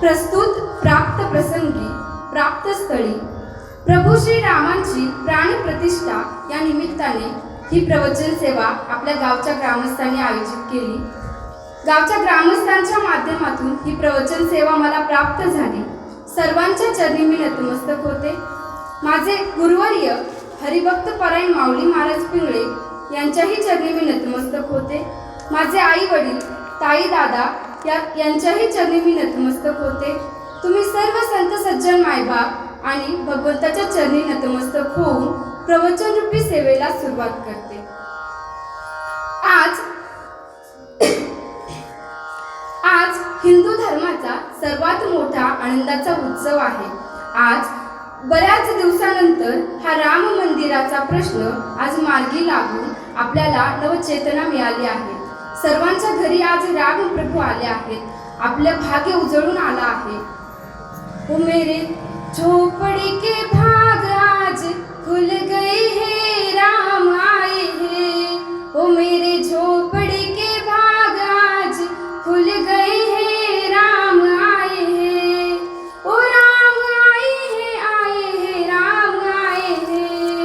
प्रस्तुत प्राप्त प्रसंगी प्राप्त स्थळी प्रभू श्री रामांची प्राणप्रतिष्ठा या निमित्ताने ही प्रवचन सेवा आपल्या गावच्या ग्रामस्थांनी आयोजित केली। गावच्या ग्रामस्थांच्या माध्यमातून ही प्रवचन सेवा मला प्राप्त झाली। सर्वांच्या चरणी मी नतमस्तक होते। माझे गुरुवर्य हरिभक्त परायण माऊली महाराज पिंगळे यांच्याही चरणी मी नतमस्तक होते। माझे आई वडील ताई दादा यांच्याही चरणी मी नतमस्तक होते। तुम्ही सर्व संत सज्जन मायबाप आणि भगवंताच्या चरणी नतमस्तक होऊन प्रवचन रूपी सेवेला सुरुवात करते। आज हिंदू धर्माचा सर्वात मोठा आनंदाचा उत्सव आहे। आज बऱ्याच दिवसानंतर हा राम मंदिराचा प्रश्न आज मार्गी लागून आपल्याला नवचेतना मिळाली आहे। सर्वांच्या घरी आज राम प्रभू आले आहेत। आपले भाग्य उजळून आला आहे। ओ मेरे झोपड़ी के भाग आज खुल गए हैं, राम आए हैं। ओ मेरे झोपड़ी के भाग आज खुल गए हैं, राम आए हैं। ओ राम आए हैं, राम आए हैं।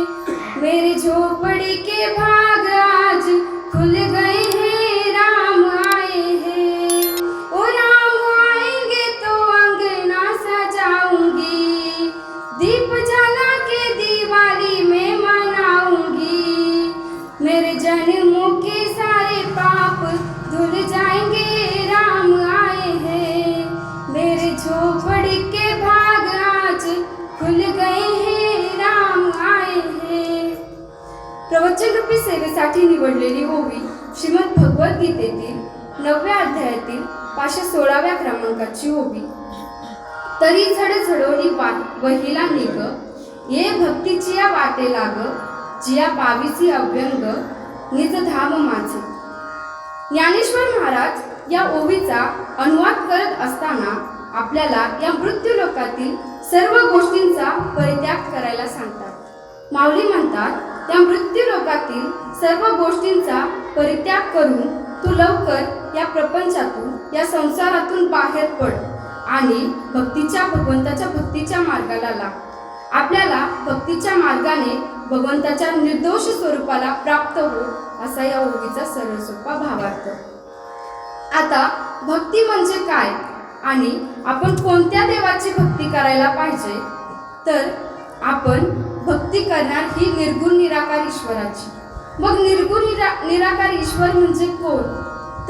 मेरे झोपड़ी के भाग आज खुल गए हैं, राम आए हैं। ओ राम आएंगे तो अंगना सजाऊंगी, दीप जला के दिवाली में मनाऊंगी। मेरे जन्मों के सारे पाप धुल जाएंगे, राम आए हैं। मेरे झोपड़ी के भाग आज खुल गए हैं, राम आए हैं। प्रवचन रूपी सेवेसाठी निवडलेली ओवी श्रीमद भगवद्गीतेतील 9व्या अध्यायातील 516व्या क्रमांकाची ओवी। तरी झड झडोली वहिला निग, ये भक्तीची या वाटे लाग, जिया पावीची अव्यंग निज धाम माझे। ज्ञानेश्वर महाराज या ओवीचा अनुवाद करत असताना आपल्याला या मृत्यू लोकातील सर्व गोष्टींचा परित्याग करायला सांगतात। माऊली म्हणतात, त्या मृत्यू लोकातील सर्व गोष्टींचा परित्याग करून तू लवकर या प्रपंचातून या संसारातून बाहेर पड आणि भगवंताच्या भक्तीच्या मार्गाला लाग। आपल्याला भक्तीच्या मार्गाने भगवंताच्या निर्दोष स्वरूपाला प्राप्त हो, असा या ओवीचा सरळ सोपा भावार्थ। आता भक्ती म्हणजे काय आणि आपण कोणत्या देवाची भक्ती करायला पाहिजे, तर आपण भक्ती करणार ही निर्गुण निराकार ईश्वराची। मग निर्गुण निराकार ईश्वर म्हणजे कोण,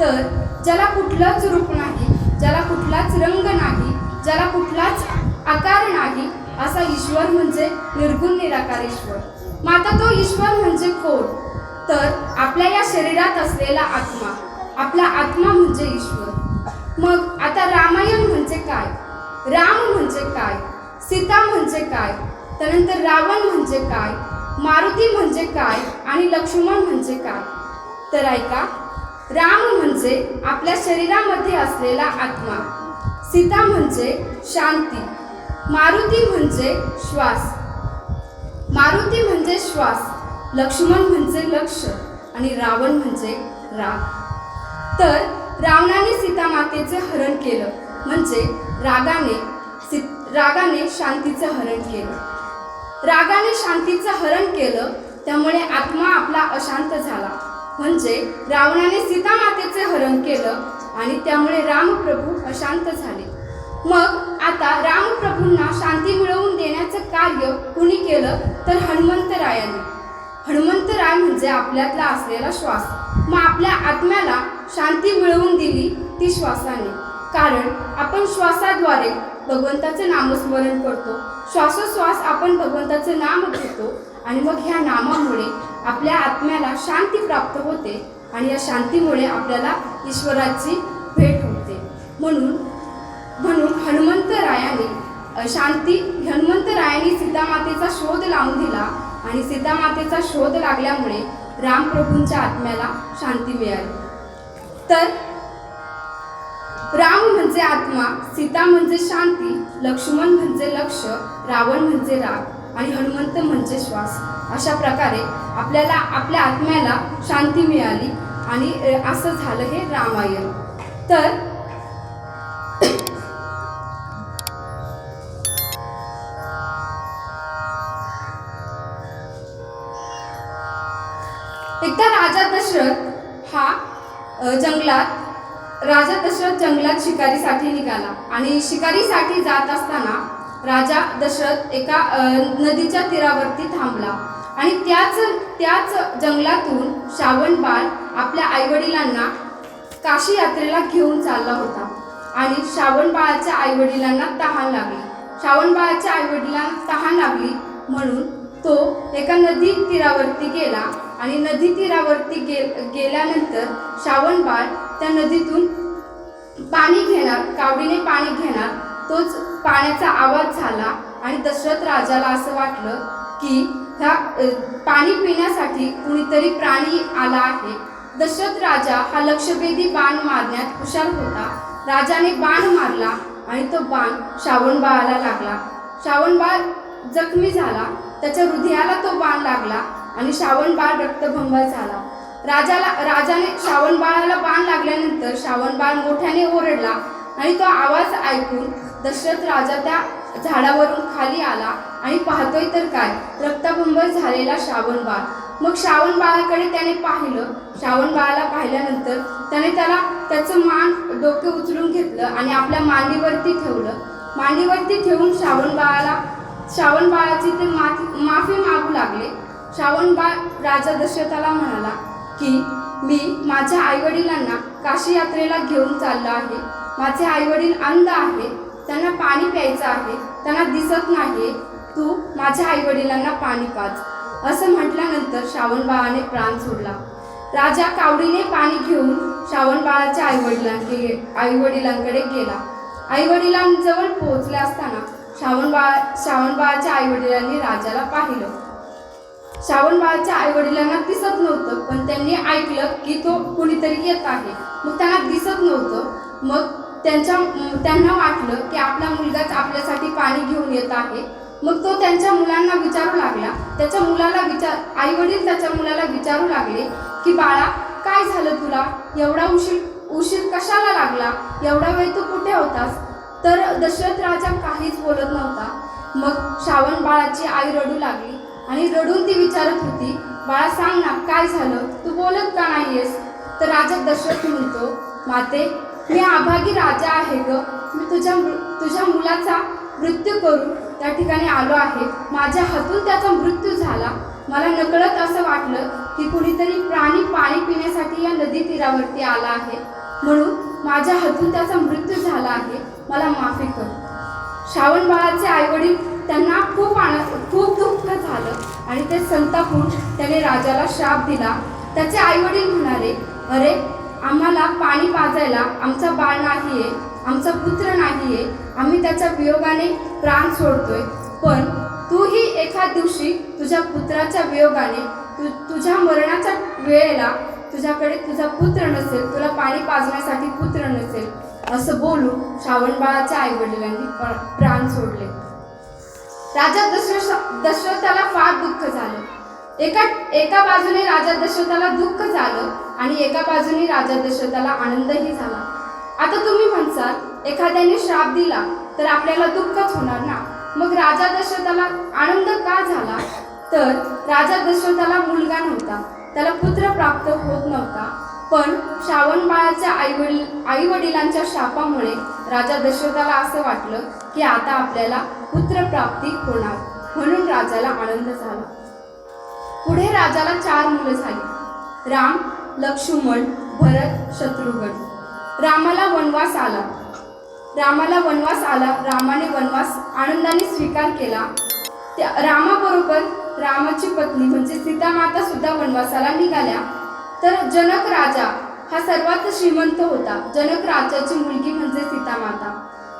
तर ज्याला कुठलाच रूप नाही, ज्याला कुठलाच रंग नाही, ज्याला कुठलाच आकार नाही, असा ईश्वर म्हणजे निर्गुण निराकार ईश्वर। मग आता तो ईश्वर म्हणजे कोण, तर आपल्या या शरीरात असलेला आत्मा, आपला आत्मा म्हणजे ईश्वर। मग आता रामायण म्हणजे काय, राम म्हणजे काय, सीता म्हणजे काय, त्यानंतर रावण म्हणजे काय, मारुती म्हणजे काय आणि लक्ष्मण म्हणजे काय, तर ऐका। राम म्हणजे आपल्या शरीरामध्ये असलेला आत्मा, सीता म्हणजे शांती, मारुती म्हणजे श्वास, लक्ष्मण म्हणजे लक्ष आणि रावण म्हणजे राग। तर रावणाने सीता मातेचे हरण केलं, म्हणजे रागाने शांतीचं हरण केलं। रागाने शांतीचं हरण केलं, त्यामुळे आत्मा आपला अशांत झाला, म्हणजे रावणाने सीता मातेचे हरण केलं आणि त्यामुळे रामप्रभू अशांत झाले। मग आता रामप्रभूंना शांती मिळवून देण्याचं कार्य कुणी केलं, तर हनुमंतरायाने। हनुमंतराय म्हणजे आपल्यातला असलेला श्वास। मग आपल्या आत्म्याला शांती मिळवून दिली ती श्वासाने, कारण आपण श्वासाद्वारे भगवंताचे नामस्मरण करतो। श्वासोश्वास आपण भगवंताचे नाम घेतो आणि मग ह्या नामामुळे आपल्या आत्म्याला शांती प्राप्त होते आणि या शांतीमुळे आपल्याला ईश्वराची भेट होते। म्हणून हनुमंतरायाने सीतामातेचा शोध लावून दिला आणि सीतामातेचा शोध लागल्यामुळे रामप्रभूंच्या आत्म्याला शांती मिळाली। तर राम म्हणजे आत्मा, सीता म्हणजे शांती, लक्ष्मण म्हणजे लक्ष, रावण म्हणजे राग आणि हनुमंत म्हणजे श्वास। अशा प्रकारे आपल्याला आपल्या आत्म्याला शांती मिळाली आणि असं झालं हे रामायण। तर एकदा राजा दशरथ जंगलात शिकारीसाठी निघाला आणि शिकारीसाठी जात असताना राजा दशरथ एका नदीच्या तीरावरती थांबला आणि त्याच जंगलातून श्रावण बाळ आपल्या आईवडिलांना काशी यात्रेला घेऊन चालला होता आणि श्रावण बाळाच्या आईवडिलांना तहान लागली म्हणून तो एका नदी तीरावरती गेला आणि नदी तीरावरती गेल्यानंतर श्रावण बाळ त्या नदीतून पाणी घेणार, कावडीने पाणी घेणार, तोच पाण्याचा आवाज झाला आणि दशरथ राजाला असं वाटलं की ह्या पाणी पिण्यासाठी कुणीतरी प्राणी आला आहे. दशरथ राजा हा लक्ष्यभेदी बाण मारण्यात हुशार होता. राजाने बाण मारला आणि तो बाण श्रावण बाळाला लागला. श्रावण बाळ जखमी झाला, त्याच्या हृदयाला तो बाण लागला आणि श्रावण बाळ रक्तभंग झाला. राजाने श्रावण बाळाला बाण लागल्यानंतर श्रावण बाळ मोठ्याने ओरडला आणि तो आवाज ऐकून दशरथ राजा त्या झाडावरून खाली आला आणि पाहतोय तर काय, रक्तभंग झालेला श्रावण बाळ. मग श्रावण बाळाकडे त्याने पाहिलं. श्रावण बाळाला पाहिल्यानंतर त्याने त्याचं डोके उचलून घेतलं आणि आपल्या मांडीवरती ठेवलं. मांडीवरती ठेवून श्रावण बाळाची ते माफी मागू लागले. श्रावण बाळ राजा दशरथाला म्हणाला की मी माझ्या आईवडिलांना काशी यात्रेला घेऊन चाललो आहे. माझे आईवडील अंध आहेत, त्यांना पाणी प्यायचं आहे, त्यांना दिसत नाही. तू माझ्या आईवडिलांना पाणी पाज. असं म्हटल्यानंतर श्रावण बाळाने प्राण सोडला. राजा कावडीने पाणी घेऊन श्रावण बाळाच्या आईवडिलांकडे गेला. आईवडिलांजवळ पोहोचले असताना श्रावण बाळाच्या आईवडिलांनी राजाला पाहिलं. श्रावण बाळाच्या आईवडिलांना दिसत नव्हतं, पण त्यांनी ऐकलं की तो कुणीतरी येत आहे. मग त्यांना दिसत नव्हतं. मग त्यांना वाटलं की आपला मुलगाच आपल्यासाठी पाणी घेऊन येत आहे. मग तो त्यांच्या मुलांना विचारू लागला. आईवडील त्याच्या मुलाला विचारू लागले की बाळा, काय झालं तुला? एवढा उशीर कशाला लागला? एवढा वेळ तू कुठे होतास? तर दशरथ राजा काहीच बोलत नव्हता. मग श्रावण बाळाची आई रडू लागली आणि रडून ती विचारत होती, बाळा सांग ना, काय झालं? तू बोलत का नाहीयेस? तर राजा दशरथ म्हणतो, माते, मी अभागी राजा आहे ग. मी तुझ्या मुलाचा मृत्यू करून त्या ठिकाणी आलो आहे. माझ्या हातून त्याचा मृत्यू झाला. मला नकळत असं वाटलं की कुणीतरी प्राणी पाणी पिण्यासाठी या नदी तीरावरती आला आहे, म्हणून माझ्या हातून त्याचा मृत्यू झाला आहे. मला माफी कर. श्रावण बाळाचे आईवडील त्यांना खूप दुःख झालं आणि ते संतापून त्याने राजाला श्राप दिला. त्याचे आईवडील म्हणाले, अरे, आम्हाला पाणी पाजायला आमचा बाळ नाहीये, आमचा पुत्र नाहीये. आम्ही त्याच्या वियोगाने प्राण सोडतोय. पण तूही एखाद दिवशी तुझ्या पुत्राच्या वियोगाने तुझ्या मरणाच्या वेळेला तुझ्याकडे तुझा पुत्र नसेल, तुला पाणी पाजण्यासाठी पुत्र नसेल. असं बोलून श्रावण बाळाच्या आईवडिलांनी प्राण सोडले. राजा दशरथाला फार दुःख झालं. एका बाजूने राजा दशरथाला दुःख झालं आणि एका बाजूने राजा दशरथाला आनंदही झाला. आता तुम्ही म्हणसाल, एखाद्याने श्राप दिला तर आपल्याला दुःखच होणार ना. मग राजा दशरथाला आनंद का झाला? तर राजा दशरथाला मुलगा नव्हता, त्याला पुत्र प्राप्त होत नव्हता. पण श्रावण बाळाच्या आईवडिलांच्या शापामुळे राजा दशरथाला असं वाटलं की आता आपल्याला पुत्रप्राप्ती होणार, म्हणून राजाला आनंद झाला. पुढे राजाला 4 मुलं झाली, राम, लक्ष्मण, भरत, शत्रुघ्न. रामाला वनवास आला. रामाने वनवास आनंदाने स्वीकार केला. रामाबरोबर रामाची पत्नी म्हणजे सीतामाता सुद्धा वनवासाला निघाल्या. तर जनक राजा हा सर्वात श्रीमंत होता. जनक राजाची मुलगी म्हणजे सीतामाता.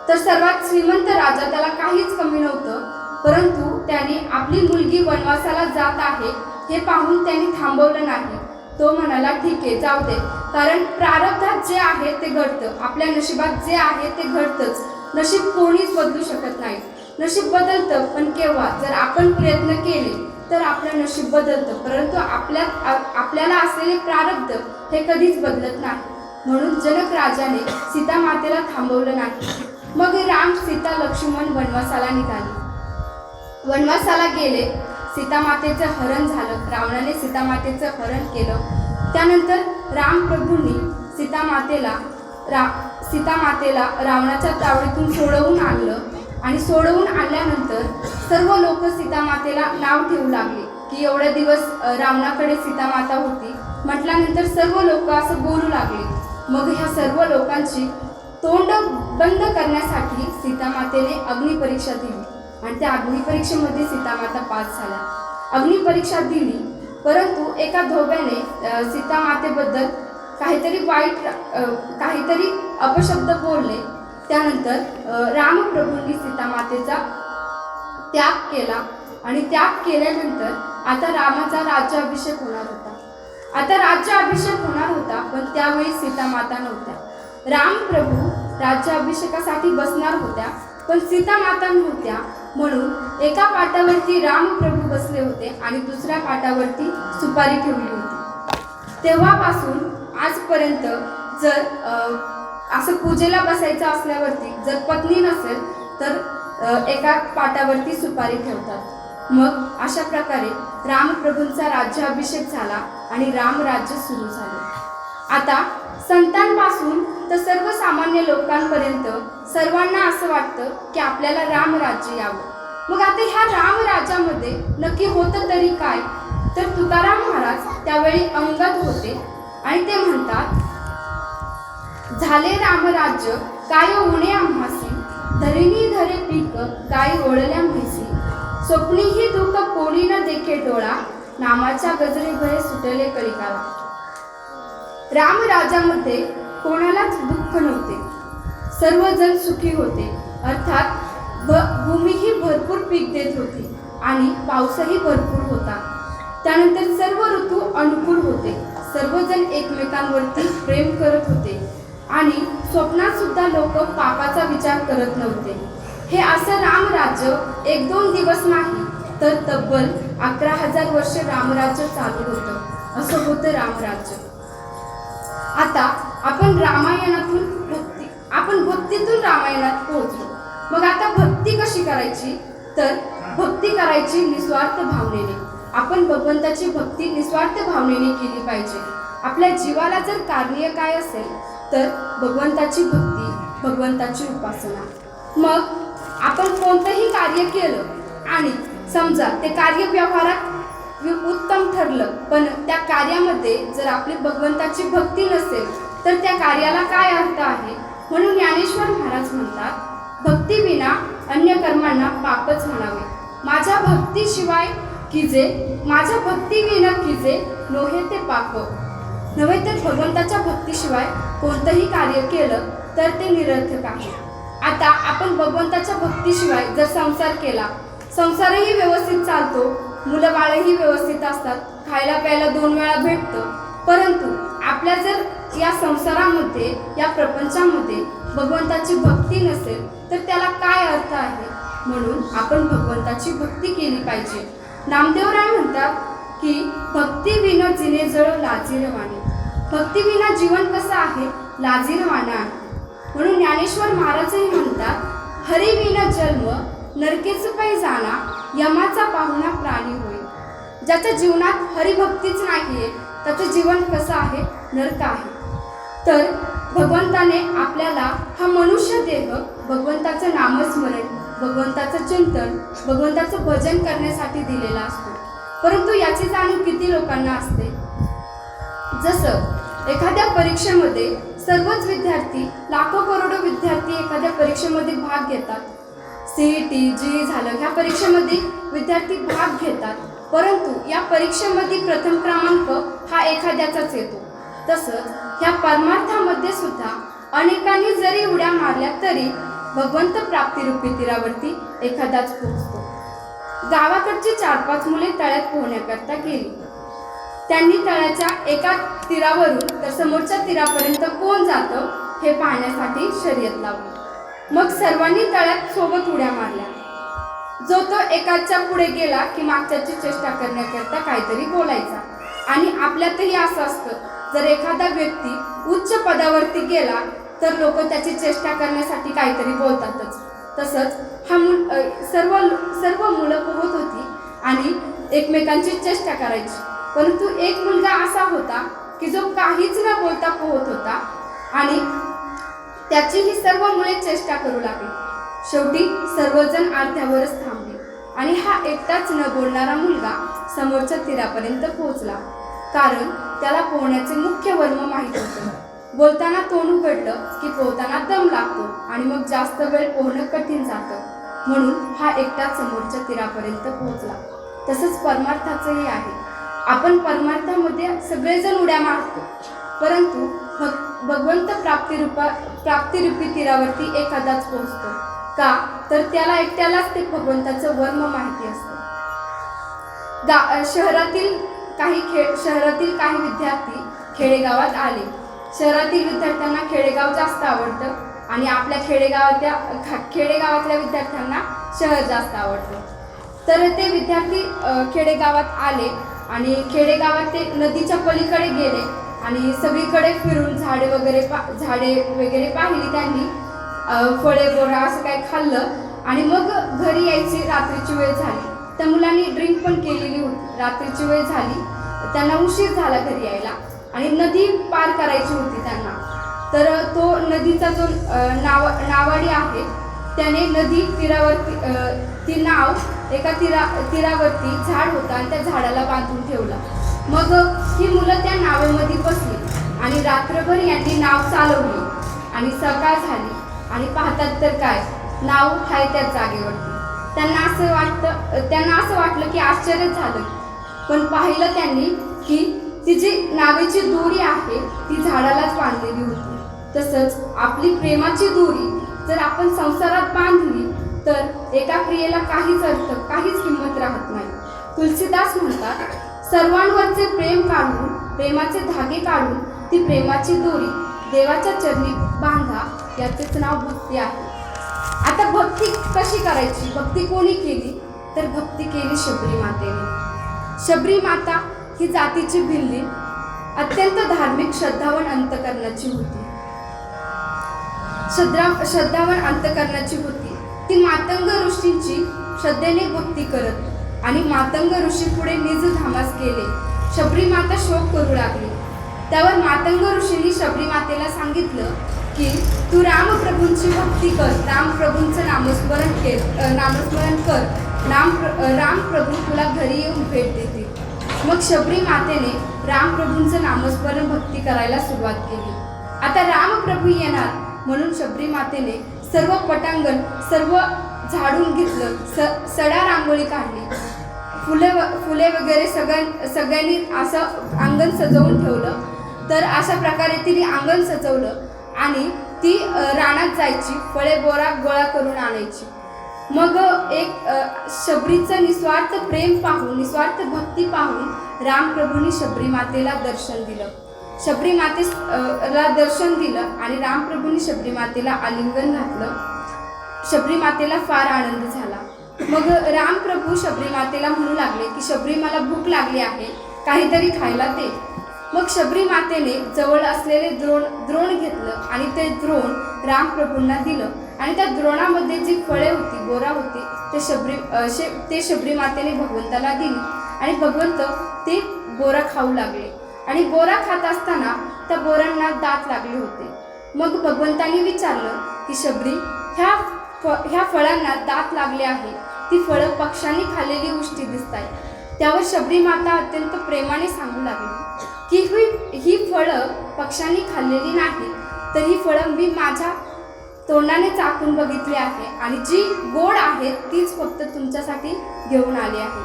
तर सर्वात श्रीमंत राजा, त्याला काहीच कमी नव्हतं. परंतु त्याने आपली मुलगी वनवासाला जात आहे हे पाहून त्यांनी थांबवलं नाही. तो म्हणाला, ठीक आहे, जाऊ दे, कारण प्रारब्धात जे आहे ते घडतं. आपल्या नशिबात जे आहे ते घडतंच. नशीब कोणीच बदलू शकत नाही. नशीब बदलतं, पण केव्हा? जर आपण प्रयत्न केले तर आपलं नशीब बदलतं. परंतु आपल्याला असलेले प्रारब्ध हे कधीच बदलत नाही. म्हणून जनक राजाने सीतामातेला थांबवलं नाही. मग राम, सीता, लक्ष्मण वनवासाला निघाले. वनवासाला गेले. सीतामातेचं हरण झालं. रावणाने सीतामातेचं हरण केलं. त्यानंतर रामप्रभूंनी सीतामातेला रावणाच्या तावडीतून सोडवून आणलं आणि सोडवून आणल्यानंतर सर्व लोक सीतामातेला नाव ठेवू लागले की एवढे दिवस रावणाकडे सीतामाता होती म्हटल्यानंतर सर्व लोक असं बोलू लागले. मग ह्या सर्व लोकांची तोंड बंद करण्यासाठी सीतामातेने अग्निपरीक्षा दिली आणि त्या अग्निपरीक्षेमध्ये सीतामाता पास झाल्या. अग्निपरीक्षा दिली परंतु एका धोब्याने सीतामातेबद्दल काहीतरी अपशब्द बोलले. त्यानंतर रामप्रभूंनी सीतामातेचा त्याग केला आणि त्याग केल्यानंतर आता रामाचा राज्याभिषेक होणार होता. पण त्यावेळी सीतामाता नव्हत्या. रामप्रभू राज्याभिषेकासाठी बसणार होत्या पण सीतामाता नव्हत्या. म्हणून एका पाटावरती रामप्रभू बसले होते आणि दुसऱ्या पाटावरती सुपारी ठेवली होती. तेव्हापासून आजपर्यंत जर असं पूजेला बसायचं असल्यावरती जर पत्नी नसेल तर एका पाटावरती सुपारी ठेवतात. मग अशा प्रकारे रामप्रभूंचा राज्याभिषेक झाला आणि रामराज्य सुरू झाले. आता संतांपासून तर सर्वसामान्य लोकांपर्यंत सर्वांना असं वाटतं की आपल्याला रामराज्य यावं. मग आता ह्या रामराज्यामध्ये नक्की होतं तरी काय, तर तुकाराम महाराज त्यावेळी अंगद होते आणि ते म्हणतात, झाले रामराज्य काय उणे आम्हासी, धरिणी धरे पीक गाय ओळल्या म्हैसी, स्वप्नीही दुःख कोणी न देखे डोळा, नामाच्या गजरे भये सुटले कलिकाला. रामराज्यामध्ये कोणालाच दुःख नव्हते, सर्वजण सुखी होते. अर्थात भूमीही भरपूर पीक देत होती आणि पाऊसही भरपूर होता. त्यानंतर सर्व ऋतू अनुकूल होते. सर्वजण एकमेकांवरती प्रेम करत होते आणि स्वप्नात सुद्धा लोक पापाचा विचार करत नव्हते. हे असं रामराज्य 1-2 दिवस नाही तर तब्बल 11,000 वर्ष रामराज्य चालू होतं. असं होतं रामराज्य. आता आपण भक्तीतून रामायणात पोहोचलो. मग आता भक्ती कशी करायची, तर भक्ती करायची निस्वार्थ भावनेने. आपण भगवंताची भक्ती निस्वार्थ भावनेने केली पाहिजे. आपल्या जीवाला जर कार्य काय असेल तर भगवंताची भक्ती, भगवंताची उपासना. मग आपण कोणतंही कार्य केलं आणि समजा ते कार्य व्यवहारात उत्तम ठरलं पण त्या कार्यामध्ये जर आपली भगवंताची भक्ती नसेल तर त्या कार्याला काय अर्थ आहे. म्हणून ज्ञानेश्वर महाराज म्हणतात, भक्तीविना अन्य कर्मांना पापच म्हणावे. माझ्या भक्तीशिवाय कीजे, माझ्या भक्तीविना कीजे नोहे ते पाप. नव्हे तर भगवंताच्या भक्तीशिवाय कोणतंही कार्य केलं तर ते निरर्थक आहे. आता आपण भगवंताच्या भक्तीशिवाय जर संसार केला, संसारही व्यवस्थित चालतो, मुलं बाळही व्यवस्थित असतात, खायला प्यायला 2 वेळा भेटतं, परंतु आपल्या जर या संसारामध्ये, या प्रपंचामध्ये भगवंताची भक्ती नसेल तर त्याला काय अर्थ आहे. म्हणून आपण भगवंताची भक्ती केली पाहिजे. नामदेवराय म्हणतात की भक्तीविना जिने जळ लाजीरवाणे. भक्तीविना जीवन कसं आहे, लाजीरवाणं आहे. म्हणून ज्ञानेश्वर महाराजही म्हणतात, हरिविना जन्म नरकेच पै जाणा, यमाचा पाहुणा प्राणी होईल. ज्याच्या जीवनात हरिभक्तीच नाहीये त्याचं जीवन कसं आहे, नरक आहे. तर भगवंताने आपल्याला हा मनुष्य देह भगवंताचं नामस्मरण, भगवंताचं चिंतन, भगवंताचं भजन करण्यासाठी दिलेला असतो. परंतु याची जाणीव किती लोकांना असते. जसं एखाद्या परीक्षेमध्ये सर्वच विद्यार्थी, लाखो करोडो विद्यार्थी एखाद्या परीक्षेमध्ये भाग घेतात. CET, GE झालं, ह्या परीक्षेमध्ये विद्यार्थी भाग घेतात, परंतु या परीक्षेमध्ये प्रथम क्रमांक हा एखाद्याचाच येतो. तसंच ह्या परमार्थामध्ये सुद्धा अनेकांनी जरी उड्या मारल्या तरी भगवंत प्राप्तिरूपी तीरावरती एखादाच पोहोचतो. गावाकडची 4-5 मुले तळ्यात पोहण्याकरता गेली. त्यांनी तळ्याच्या एका तीरावरून तर समोरच्या तीरापर्यंत कोण जातं हे पाहण्यासाठी शर्यत लावली. मग सर्वांनी तळ्यात सोबत उड्या मारल्या. जो तो एकाच्या पुढे गेला की मागच्याची चेष्टा करण्याकरता काहीतरी बोलायचा. आणि आपल्यातही असं असतं, जर एखादा व्यक्ती उच्च पदावरती गेला तर लोक त्याची चेष्टा करण्यासाठी काहीतरी बोलतातच. तसंच सर्व मुलं पोहत होती आणि एकमेकांची चेष्टा करायची. परंतु एक मुलगा असा होता की जो काहीच न बोलता पोहत होता आणि त्याची ही सर्व मुले चेष्टा करू लागली. शेवटी सर्वजण अर्ध्यावरच थांबले आणि हा एकटाच न बोलणारा मुलगा समोरच्या तीरापर्यंत पोहोचला. कारण त्याला पोहण्याचे मुख्य वर्म माहीत होते. बोलताना तोंड उघडलं की पोहताना दम लागतो आणि मग जास्त वेळ पोहणं कठीण जातं. म्हणून हा एकटाच समोरच्या तीरापर्यंत पोहोचला. तसंच परमार्थाचंही आहे. आपण परमार्थामध्ये सगळेजण उड्या मारतो, परंतु भगवंत प्राप्तिरूपी तीरावरती एखादाच पोहोचतो. का तर त्याला एकट्यालाच ते भगवंताचं वर्म माहिती असतं. शहरातील काही विद्यार्थी खेडेगावात आले. शहरातील विद्यार्थ्यांना खेडेगाव जास्त आवडतं आणि आपल्या खेडेगावातल्या विद्यार्थ्यांना शहर जास्त आवडतं. तर ते विद्यार्थी खेडेगावात आले आणि खेडेगावात ते नदीच्या पलीकडे गेले आणि सगळीकडे फिरून झाडे वगैरे पाहिली त्यांनी. फळे बोरा असं काय खाल्लं आणि मग घरी यायची रात्रीची वेळ झाली. त्या मुलांनी ड्रिंक पण केलेली होती. रात्रीची वेळ झाली, त्यांना उशीर झाला घरी यायला आणि नदी पार करायची होती त्यांना. तर तो नदीचा जो नावाडी आहे त्याने नदी तीरावरती ती नाव एका तीरावरती झाड होता आणि त्या झाडाला बांधून ठेवलं. मग ही मुलं त्या नावेमध्ये बसली आणि रात्रभर यांनी नाव चालवली आणि सकाळ झाली आणि पाहतात तर काय, नाव आहे त्याच जागेवरती. त्यांना असं वाटलं की आश्चर्य झालं. पण पाहिलं त्यांनी की ती जी नावेची दोरी आहे ती झाडालाच बांधलेली होती. तसंच आपली प्रेमाची दोरी जर आपण संसारात बांधली तर एका क्रियेला काहीच अर्थ, काहीच किंमत राहत नाही. तुलसीदास म्हणतात, सर्वांवरचे प्रेम काढून, प्रेमाचे धागे काढून ती प्रेमाची दोरी देवाच्या चरणी बांधा, याचेच नाव भक्ती आहे. आता भक्ती कशी करायची? भक्ती कोणी केली? तर भक्ती केली शबरी मातेने. शबरी माता ही जातीची भिल्ली, अत्यंत धार्मिक श्रद्धावान अंतकरणाची होती. ती मातंग ऋषींची श्रद्धेने भक्ती करत आणि मातंग ऋषी पुढे निज धामास गेले. शबरी माता शोक करू लागली. त्यावर मातंग ऋषींनी शबरी मातेला सांगितलं की तू रामप्रभूंची भक्ती कर, रामप्रभूंचं नामस्मरण कर, रामप्रभू तुला घरी येऊन भेट देतील. मग शबरी मातेने रामप्रभूंचं नामस्मरण भक्ती करायला सुरुवात केली. आता रामप्रभू येणार म्हणून शबरी मातेने सर्व पटांगण सर्व झाडून घेतलं, सडा रांगोळी काढली, फुले वगैरे सगळ्यांनी असं अंगण सजवून ठेवलं. तर अशा प्रकारे तिने अंगण सजवलं आणि ती रानात जायची, फळे बोरा गोळा करून आणायची. मग एक शबरीचं निस्वार्थ प्रेम पाहून, निस्वार्थ भक्ती पाहून रामप्रभूंनी शबरी मातेला दर्शन दिलं. शबरी मातेला दर्शन दिलं आणि रामप्रभूंनी शबरी मातेला आलिंगन घातलं. शबरी मातेला फार आनंद झाला. मग रामप्रभू शबरी मातेला म्हणू लागले की शबरी, मला भूक लागली आहे, काहीतरी खायला दे. मग शबरी मातेने जवळ असलेले द्रोण घेतलं आणि ते द्रोण रामप्रभूंना दिलं आणि त्या द्रोणामध्ये जी फळे होती, बोरा होती, ते शबरी मातेने भगवंताला दिली आणि भगवंत ते बोरा खाऊ लागले. आणि बोरा खात असताना त्या बोरांना दात लागले होते. मग भगवंतांनी विचारलं की शबरी, ह्या फळांना दात लागले आहे, ती फळं पक्ष्यांनी खाल्लेली उष्टी दिसत आहे. त्यावर शबरी माता अत्यंत प्रेमाने सांगू लागली की ही फळं पक्ष्यांनी खाल्लेली नाही, तर ही फळं मी माझ्या तोंडाने चाखून बघितली आहे आणि जी गोड आहे तीच फक्त तुमच्यासाठी घेऊन आली आहे.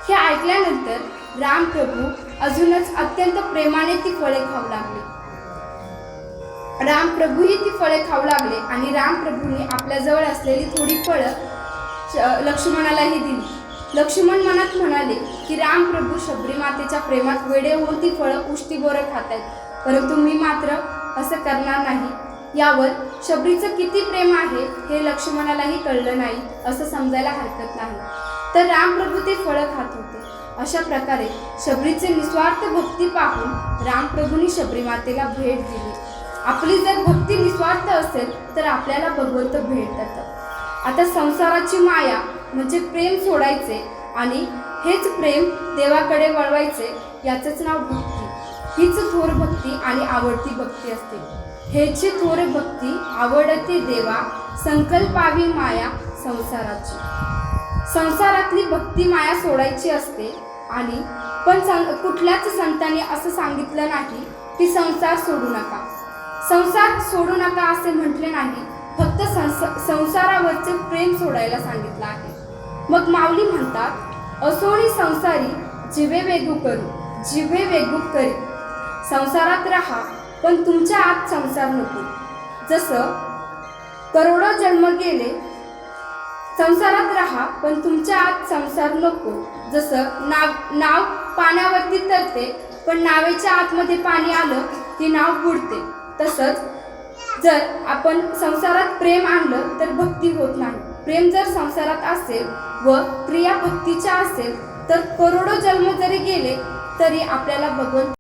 हे ऐकल्यानंतर रामप्रभू अजूनच अत्यंत प्रेमाने ती फळे खाऊ लागले. रामप्रभूही ती फळे खाऊ लागले आणि रामप्रभूंनी आपल्याजवळ असलेली थोडी फळं लक्ष्मणालाही दिली. लक्ष्मण मनात म्हणाले की रामप्रभू शबरी मातेच्या प्रेमात वेडे होऊन ती फळं उष्टी बोरं खात आहेत, परंतु मी मात्र असं करणार नाही. यावर शबरीचं किती प्रेम आहे हे लक्ष्मणालाही कळलं नाही असं समजायला हरकत नाही. तर रामप्रभू ते फळं खात होते. अशा प्रकारे शबरीचे निस्वार्थ भक्ती पाहून रामप्रभूंनी शबरी मातेला भेट दिली. आपली जर भक्ती निस्वार्थ असेल तर आपल्याला भगवंत भेट देतात. आता संसाराची माया म्हणजे प्रेम सोडायचे आणि हेच प्रेम देवाकडे वळवायचे, याचंच नाव भक्ती. हीच थोर भक्ती आणि आवडती भक्ती असते. हेची थोर भक्ती आवडते देवा, संकल्पावी माया संसाराची. संसारातली भक्ती माया सोडायची असते आणि पण कुठल्याच संतांनी असं सांगितलं नाही की संसार सोडू नका. संसार सोडू नका असे म्हटले नाही, फक्त संसारावरचे प्रेम सोडायला सांगितलं आहे. मग माऊली म्हणतात, असोनी संसारी जिवे वेगू करू, जिवे वेगू करी. संसारात राहा पण तुमच्या आत संसार नको. जसं करोडो जन्म गेले, संसारात राहा पण तुमच्या आत संसार नको. जसं नाव पाण्यावरती तरते पण नावेच्या आतमध्ये पाणी आलं की नाव बुडते. तसंच जर आपण संसारात प्रेम आणलं तर भक्ती होत नाही. प्रेम जर संसारात असेल व क्रिया भक्तीच्या असेल तर करोडो जन्म जरी गेले तरी आपल्याला भगवंत